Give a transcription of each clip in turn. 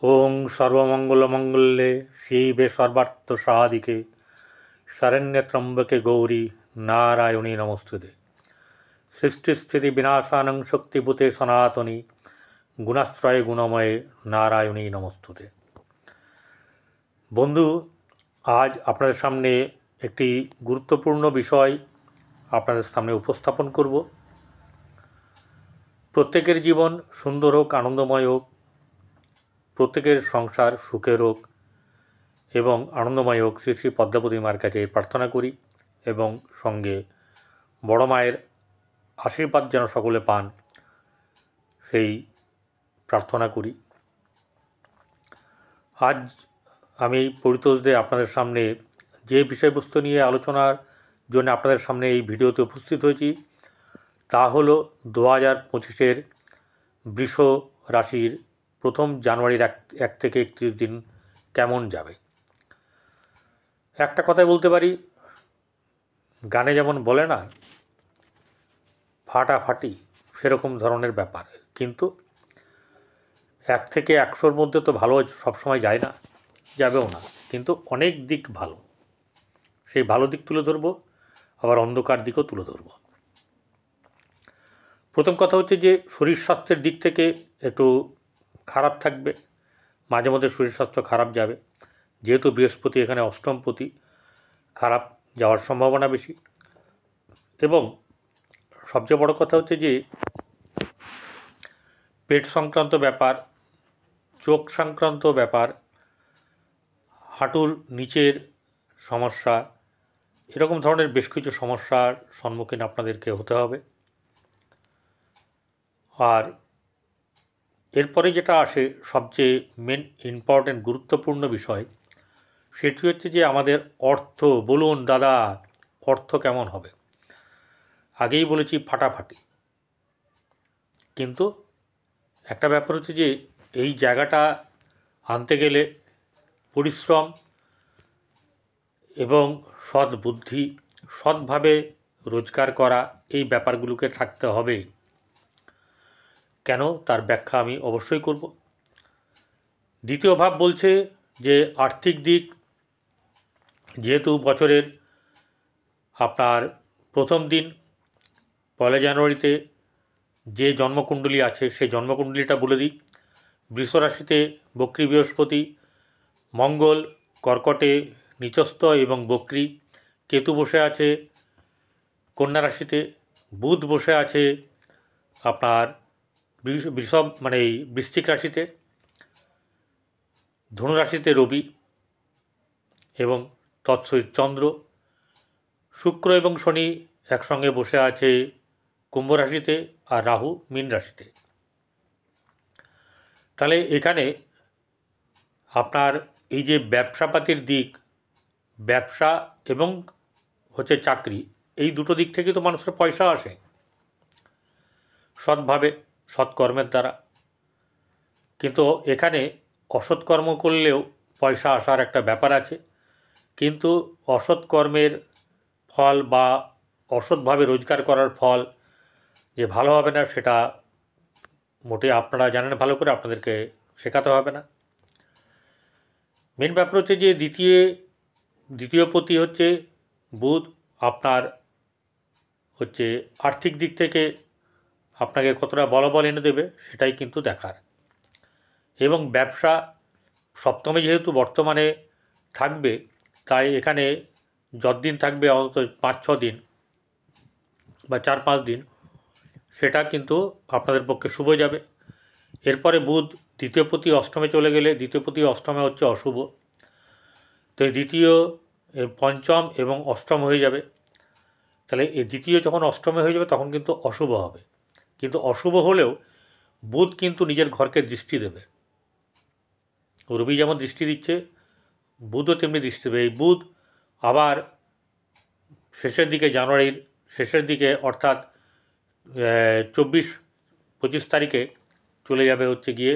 ওং সর্বমঙ্গলমঙ্গলে শিবে সর্বার্থসাধিকে শরণ্যে ত্র্যম্বকে গৌরী নারায়ণী নমস্তুতে। সৃষ্টিস্থিতি বিনাশানং শক্তিভূতে সনাতনী গুণাশ্রয়ে গুণময়ে নারায়ণী নমস্তুতে। বন্ধু, আজ আপনাদের সামনে একটি গুরুত্বপূর্ণ বিষয় আপনাদের সামনে উপস্থাপন করব। প্রত্যেকের জীবন সুন্দর হোক, আনন্দময় হোক, প্রত্যেকের সংসার সুখের হোক এবং আনন্দময় হোক, শ্রী শ্রী পদ্মাবতী মায়ের কাছে প্রার্থনা করি এবং সঙ্গে বড় মায়ের আশীর্বাদ যেন সকলে পান সেই প্রার্থনা করি। আজ আমি পরিতোষদে আপনাদের সামনে যে বিষয়বস্তু নিয়ে আলোচনার জন্য আপনাদের সামনে এই ভিডিওতে উপস্থিত হয়েছি তা হলো 2025-এর বৃষ রাশির প্রথম জানুয়ারির 1 থেকে 31 দিন কেমন যাবে। একটা কথাই বলতে পারি, গানে যেমন বলে না ফাটাফাটি, সেরকম ধরনের ব্যাপার। কিন্তু 1 থেকে 100-র মধ্যে তো ভালো সবসময় যায় না, যাবেও না, কিন্তু অনেক দিক ভালো। সেই ভালো দিক তুলে ধরব, আবার অন্ধকার দিকও তুলে ধরব। প্রথম কথা হচ্ছে যে শরীর স্বাস্থ্যের দিক থেকে একটু খারাপ থাকবে, মাঝে মধ্যে শরীর স্বাস্থ্য খারাপ যাবে, যেহেতু বৃহস্পতি এখানে অষ্টমপতি, খারাপ যাওয়ার সম্ভাবনা বেশি। এবং সবচেয়ে বড় কথা হচ্ছে যে পেট সংক্রান্ত ব্যাপার, চোখ সংক্রান্ত ব্যাপার, হাঁটুর নিচের সমস্যা, এরকম ধরনের বেশ কিছু সমস্যার সম্মুখীন আপনাদেরকে হতে হবে। আর এরপরে যেটা আসে সবচেয়ে মেন ইম্পর্ট্যান্ট গুরুত্বপূর্ণ বিষয়, সেটি হচ্ছে যে আমাদের অর্থ। বলুন দাদা, অর্থ কেমন হবে? আগেই বলেছি ফাটাফাটি, কিন্তু একটা ব্যাপার হচ্ছে যে এই জায়গাটা আনতে গেলে পরিশ্রম এবং সৎ বুদ্ধি, সৎভাবে রোজগার করা, এই ব্যাপারগুলোকে থাকতে হবে। কেন, তার ব্যাখ্যা আমি অবশ্যই করব। দ্বিতীয় ভাব বলছে যে আর্থিক দিক, যেহেতু বছরের আপনার প্রথম দিন 1 জানুয়ারিতে যে জন্মকুণ্ডলী আছে সেই জন্মকুণ্ডলীটা বলে দিই। বৃষ রাশিতে বক্রী বৃহস্পতি, মঙ্গল কর্কটে নিচস্থ এবং বক্রী, কেতু বসে আছে কন্যা রাশিতে, বুধ বসে আছে আপনার বৃষভ মানে এই বৃশ্চিক রাশিতে, ধনু রাশিতে রবি এবং তৎসহিত চন্দ্র, শুক্র এবং শনি একসঙ্গে বসে আছে কুম্ভ রাশিতে, আর রাহু মীন রাশিতে। তাহলে এখানে আপনার এই যে ব্যবসাপাতির দিক, ব্যবসা এবং হচ্ছে চাকরি, এই দুটো দিক থেকে তো মানুষের পয়সা আসে সৎভাবে, সৎকর্মের দ্বারা। কিন্তু এখানে অসৎকর্ম করলেও পয়সা আসার একটা ব্যাপার আছে, কিন্তু অসৎকর্মের ফল বা অসৎভাবে রোজগার করার ফল যে ভালো হবে না সেটা মোটে আপনারা জানেন ভালো করে, আপনাদেরকে শেখাতে হবে না। মেন ব্যাপার হচ্ছে যে দ্বিতীয় পতি হচ্ছে বুধ, আপনার হচ্ছে আর্থিক দিক থেকে আপনাকে কতটা বলবল এনে দেবে সেটাই কিন্তু দেখার। এবং ব্যবসা সপ্তমে যেহেতু বর্তমানে থাকবে, তাই এখানে যতদিন থাকবে অন্তত 5-6 দিন বা 4-5 দিন, সেটা কিন্তু আপনাদের পক্ষে শুভ যাবে। এরপরে বুধ দ্বিতীয়পতি অষ্টমে চলে গেলে, দ্বিতীয়পতি অষ্টমে হচ্ছে অশুভ, তো এই দ্বিতীয় পঞ্চম এবং অষ্টম হয়ে যাবে। তাহলে এই দ্বিতীয় যখন অষ্টমে হয়ে যাবে তখন কিন্তু অশুভ হবে। কিন্তু অশুভ হলেও বুধ কিন্তু নিজের ঘরকে দৃষ্টি দেবে। রবি যেমন দৃষ্টি দিচ্ছে, বুধও তেমনি দৃষ্টি দেবে। এই বুধ আবার শেষের দিকে, জানুয়ারির শেষের দিকে, অর্থাৎ 24-25 তারিখে চলে যাবে হচ্ছে গিয়ে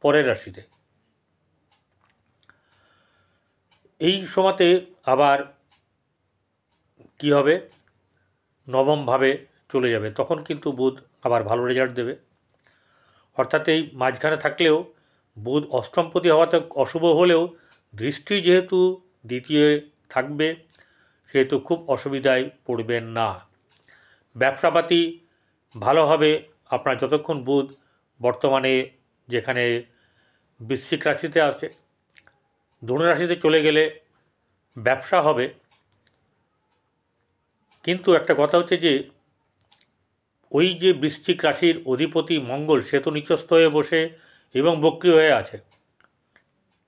পরের রাশিতে। এই সময়তে আবার কি হবে, নবমভাবে চলে যাবে, তখন কিন্তু বুধ আবার ভালো রেজাল্ট দেবে। অর্থাৎ এই মাঝখানে থাকলেও বুধ অষ্টমপতি হওয়াতে অশুভ হলেও দৃষ্টি যেহেতু দ্বিতীয় থাকবে সেহেতু খুব অসুবিধায় পড়বেন না। ব্যবসাপাতি ভালো হবে আপনার যতক্ষণ বুধ বর্তমানে যেখানে বৃশ্চিক রাশিতে আছে, ধনু রাশিতে চলে গেলে ব্যবসা হবে। কিন্তু একটা কথা হচ্ছে যে ওই যে বৃশ্চিক রাশির অধিপতি মঙ্গল সে তো নিচস্থ হয়ে বসে এবং বক্রী হয়ে আছে,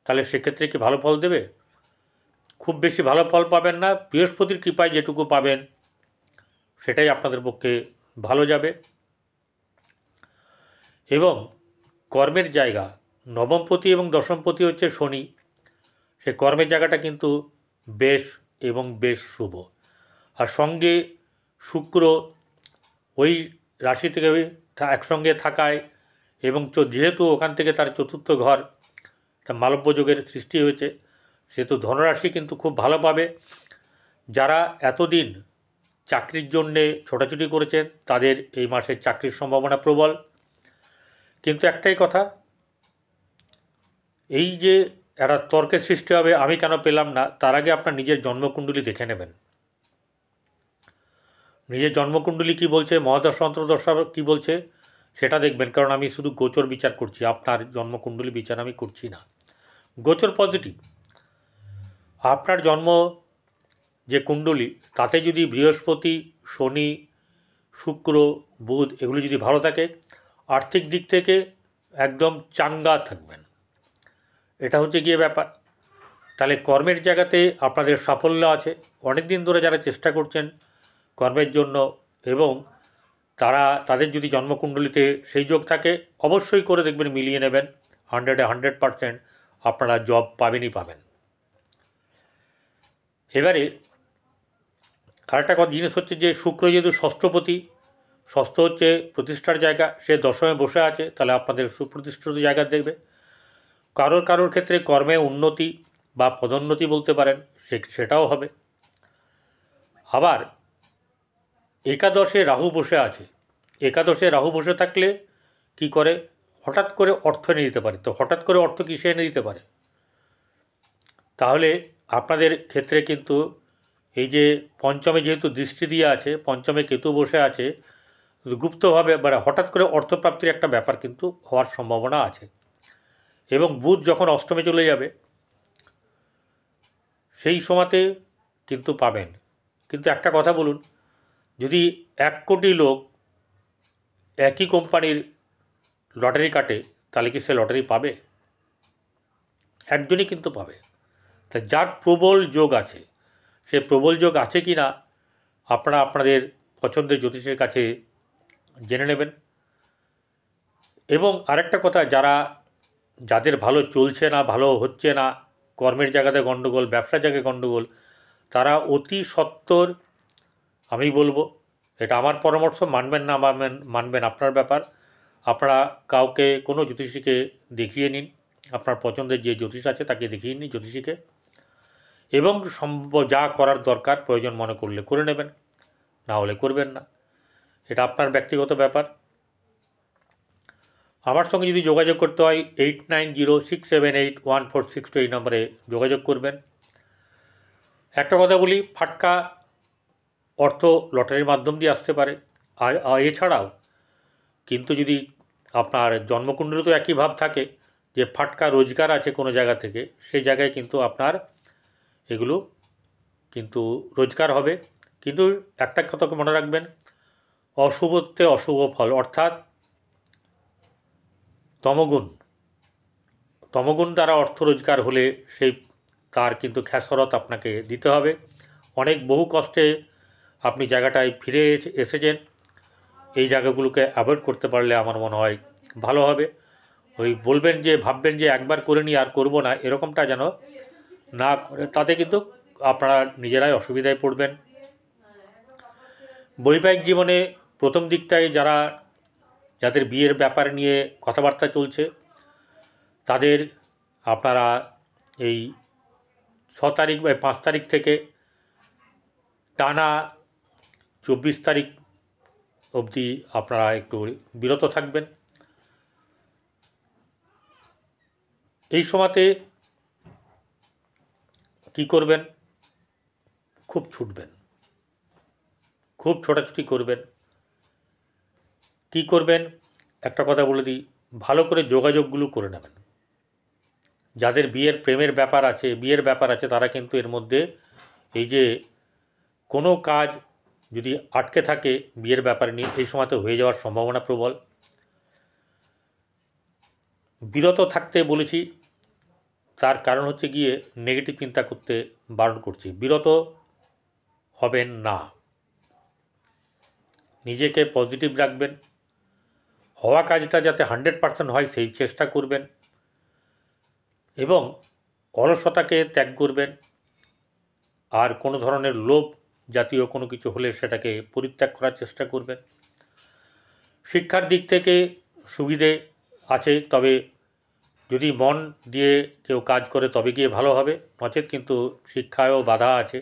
তাহলে সেক্ষেত্রে কি ভালো ফল দেবে? খুব বেশি ভালো ফল পাবেন না। বৃহস্পতির কৃপায় যেটুকু পাবেন সেটাই আপনাদের পক্ষে ভালো যাবে। এবং কর্মের জায়গা নবমপতি এবং দশমপতি হচ্ছে শনি, সে কর্মের জায়গাটা কিন্তু বেশ এবং বেশ শুভ। আর সঙ্গে শুক্র ওই রাশি থেকে একসঙ্গে থাকায় এবং যেহেতু ওখান থেকে তার চতুর্থ ঘর একটা মালব্য যোগের সৃষ্টি হয়েছে, সেহেতু ধনরাশি কিন্তু খুব ভালো পাবে। যারা এতদিন চাকরির জন্যে ছোটাছুটি করেছেন তাদের এই মাসে চাকরির সম্ভাবনা প্রবল। কিন্তু একটাই কথা, এই যে একটা তর্কের সৃষ্টি হবে আমি কেন পেলাম না, তার আগে আপনার নিজের জন্মকুণ্ডলী দেখে নেবেন। নিজের জন্মকুণ্ডলী কী বলছে, মহাদশা অন্তর্দশা কী বলছে সেটা দেখবেন, কারণ আমি শুধু গোচর বিচার করছি, আপনার জন্মকুণ্ডলী বিচার আমি করছি না। গোচর পজিটিভ। আপনার জন্ম যে কুণ্ডলী তাতে যদি বৃহস্পতি, শনি, শুক্র, বুধ এগুলো যদি ভালো থাকে, আর্থিক দিক থেকে একদম চাঙ্গা থাকবেন। এটা হচ্ছে গিয়ে ব্যাপার। তাহলে কর্মের জায়গাতে আপনাদের সাফল্য আছে। অনেক দিন ধরে যারা চেষ্টা করছেন কর্মের জন্য এবং তাদের যদি জন্মকুণ্ডলীতে সেই যোগ থাকে, অবশ্যই করে দেখবেন মিলিয়ে নেবেন। 100% আপনারা জব পাবেনই পাবেন। এবারে আরেকটা জিনিস হচ্ছে যে শুক্র যেহেতু ষষ্ঠপতি, ষষ্ঠ হচ্ছে প্রতিষ্ঠার জায়গা, সে দশমে বসে আছে, তাহলে আপনাদের সুপ্রতিষ্ঠিত জায়গা দেখবে। কারোর ক্ষেত্রে কর্মে উন্নতি বা পদোন্নতি বলতে পারেন, সেটাও হবে। আবার একাদশে রাহু বসে আছে, একাদশে রাহু বসে থাকলে কি করে, হঠাৎ করে অর্থ এনে দিতে পারে। তো হঠাৎ করে অর্থ কিসে এনে দিতে পারে? তাহলে আপনাদের ক্ষেত্রে কিন্তু এই যে পঞ্চমে যেহেতু দৃষ্টি দিয়ে আছে, পঞ্চমে কেতু বসে আছে, গুপ্তভাবে মানে হঠাৎ করে অর্থপ্রাপ্তির একটা ব্যাপার কিন্তু হওয়ার সম্ভাবনা আছে। এবং বুধ যখন অষ্টমে চলে যাবে সেই সময়তে কিন্তু পাবেন। কিন্তু একটা কথা বলুন, যদি 1 কোটি লোক একই কোম্পানির লটারি কাটে তাহলে কি সে লটারি পাবে? একজনই কিন্তু পাবে। তা যার প্রবল যোগ আছে, সে প্রবল যোগ আছে কি না আপনারা আপনাদের পছন্দের জ্যোতিষের কাছে জেনে নেবেন। এবং আরেকটা কথা, যাদের ভালো চলছে না, ভালো হচ্ছে না, কর্মের জায়গাতে গণ্ডগোল, ব্যবসার জায়গায় গণ্ডগোল, তারা অতি সত্বর, আমি বলবো, এটা আমার পরামর্শ, মানবেন না মানবেন আপনার ব্যাপার, আপনারা কাউকে কোনো জ্যোতিষীকে দেখিয়ে নিন, আপনার পছন্দের যে জ্যোতিষ আছে তাকে দেখিয়ে নিন জ্যোতিষীকে, এবং যা করার দরকার প্রয়োজন মনে করলে করে নেবেন, না হলে করবেন না। এটা আপনার ব্যক্তিগত ব্যাপার। আমার সঙ্গে যদি যোগাযোগ করতে হয় 8906781462 এই নম্বরে যোগাযোগ করবেন। একটা কথা বলি, ফাটকা অর্থ লটারির মাধ্যম দিয়ে আসতে পারে। আর এছাড়াও কিন্তু যদি আপনার জন্মকুণ্ডলী তো একই ভাব থাকে যে ফাটকা রোজগার আছে কোনো জায়গা থেকে, সেই জায়গায় কিন্তু আপনার এগুলো কিন্তু রোজগার হবে। কিন্তু একটা কথা মনে রাখবেন, অশুভত্বে অশুভ ফল, অর্থাৎ তমগুণ দ্বারা অর্থ রোজগার হলে তার কিন্তু খেসারত আপনাকে দিতে হবে। অনেক বহু কষ্টে আপনি জায়গাটায় ফিরে এসেছেন, এই জায়গাগুলোকে অ্যাভয়েড করতে পারলে আমার মনে হয় ভালো হবে। ভাববেন যে একবার করে নিই আর করব না, এরকমটা যেন না করে, তাতে কিন্তু আপনারা নিজেরাই অসুবিধায় পড়বেন। বৈবাহিক জীবনে প্রথম দিকটায় যাদের বিয়ের ব্যাপার নিয়ে কথাবার্তা চলছে, তাদের আপনারা এই 6 তারিখ বা 5 তারিখ থেকে টানা 24 তারিখ অবধি আপনারা একটু বিরত থাকবেন। এই সময়তে কি করবেন, খুব ছুটবেন, খুব ছোটাছুটি করবেন। কি করবেন একটা কথা বলে দিই, ভালো করে যোগাযোগগুলো করে নেবেন। যাদের বিয়ের ব্যাপার আছে তারা কিন্তু এর মধ্যে এই যে কোনো কাজ যদি আটকে থাকে বিয়ের ব্যাপার নিয়ে, এই সময়তে হয়ে যাওয়ার সম্ভাবনা প্রবল। বিরত থাকতে বলেছি, তার কারণ হচ্ছে গিয়ে নেগেটিভ চিন্তা করতে বারণ করছি। বিরত হবেন না, নিজেকে পজিটিভ রাখবেন, হওয়া কাজটা যাতে 100% হয় সেই চেষ্টা করবেন এবং অলসতাকে ত্যাগ করবেন। আর কোনো ধরনের লোভ জাতীয় কোনো কিছু হলে সেটাকে পরিত্যাগ করার চেষ্টা করবেন। শিক্ষার দিক থেকে সুবিধে আছে, তবে যদি মন দিয়ে কেউ কাজ করে তবে গিয়ে ভালো হবে, নচেত কিন্তু শিক্ষায়ও বাধা আছে।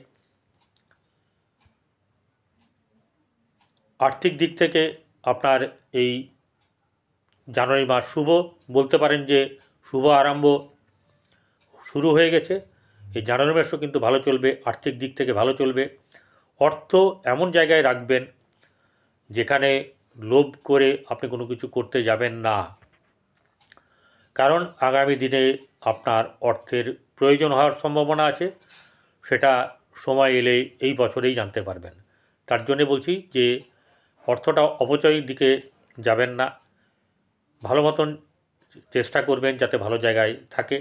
আর্থিক দিক থেকে আপনার এই জানুয়ারি মাস শুভ, বলতে পারেন যে শুভ আরম্ভ শুরু হয়ে গেছে। এই জানুয়ারি মাসও কিন্তু ভালো চলবে, আর্থিক দিক থেকে ভালো চলবে। অর্থ এমন জায়গায় রাখবেন যেখানে লোভ করে আপনি কোনো কিছু করতে যাবেন না, কারণ আগামী দিনে আপনার অর্থের প্রয়োজন হওয়ার সম্ভাবনা আছে। সেটা সময় এলে এই বছরেই জানতে পারবেন। তার জন্যে বলছি যে অর্থটা অপচয়ের দিকে যাবেন না, ভালো মতন চেষ্টা করবেন যাতে ভালো জায়গায় থাকে।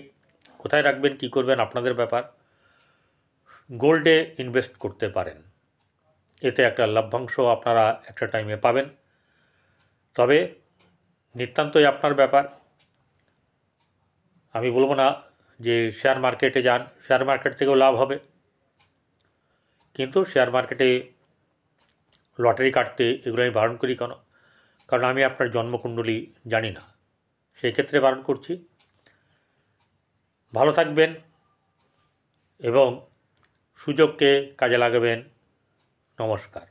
কোথায় রাখবেন, কী করবেন আপনাদের ব্যাপার। গোল্ডে ইনভেস্ট করতে পারেন, এতে একটা লভ্যাংশ আপনারা একটা টাইমে পাবেন, তবে নিতান্তই আপনার ব্যাপার। আমি বলবো না যে শেয়ার মার্কেটে যান, শেয়ার মার্কেট থেকেও লাভ হবে, কিন্তু শেয়ার মার্কেটে লটারি কাটতে এগুলো আমি বারণ করি কেন, কারণ আমি আপনার জন্মকুণ্ডলী জানি না, সেই ক্ষেত্রে বারণ করছি। ভালো থাকবেন এবং সুযোগকে কাজে লাগাবেন। নমস্কার।